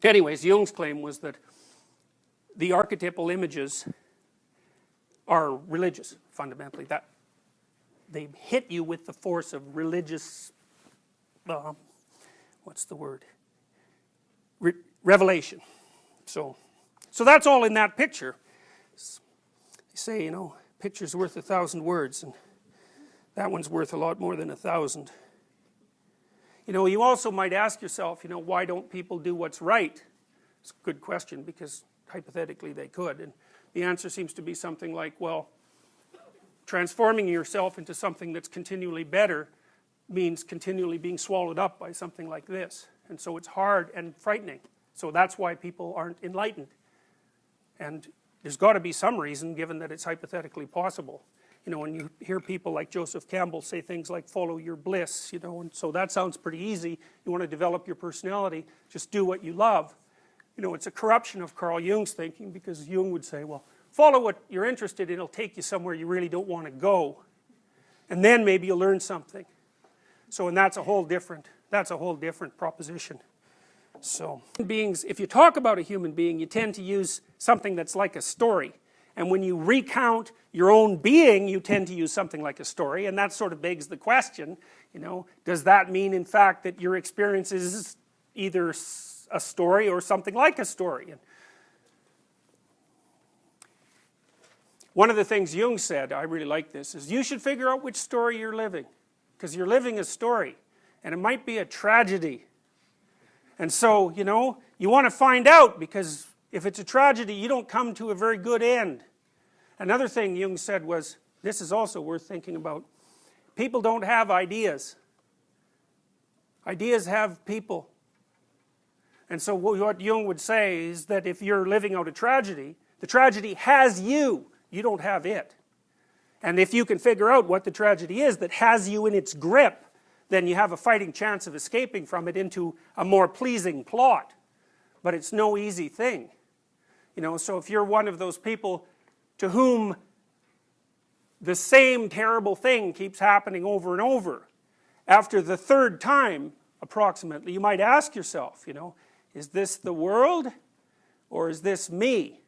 Anyways, Jung's claim was that the archetypal images are religious, fundamentally. That they hit you with the force of religious, what's the word? Revelation. So that's all in that picture. They say, you know, picture's worth 1,000 words, and that one's worth a lot more than 1,000. You know, you also might ask yourself, you know, why don't people do what's right? It's a good question, because hypothetically they could, and the answer seems to be something like, well, transforming yourself into something that's continually better means continually being swallowed up by something like this, and so it's hard and frightening. So that's why people aren't enlightened, and there's got to be some reason, given that it's hypothetically possible. You know, when you hear people like Joseph Campbell say things like follow your bliss, you know, and so that sounds pretty easy. You want to develop your personality, just do what you love. You know, it's a corruption of Carl Jung's thinking, because Jung would say, well, follow what you're interested in, it'll take you somewhere you really don't want to go, and then maybe you'll learn something. So, and that's a whole different proposition. So, beings, if you talk about a human being, you tend to use something that's like a story, and when you recount your own being, you tend to use something like a story, and that sort of begs the question, you know, does that mean in fact that your experience is either a story or something like a story? And one of the things Jung said, I really like this, is you should figure out which story you're living, because you're living a story, and it might be a tragedy. And so, you know, you want to find out, because if it's a tragedy, you don't come to a very good end. Another thing Jung said was, this is also worth thinking about, people don't have ideas. Ideas have people. And so what Jung would say is that if you're living out a tragedy, the tragedy has you, you don't have it. And if you can figure out what the tragedy is that has you in its grip, then you have a fighting chance of escaping from it into a more pleasing plot. But it's no easy thing. You know, so if you're one of those people to whom the same terrible thing keeps happening over and over, after the third time, approximately, you might ask yourself, you know, is this the world or is this me?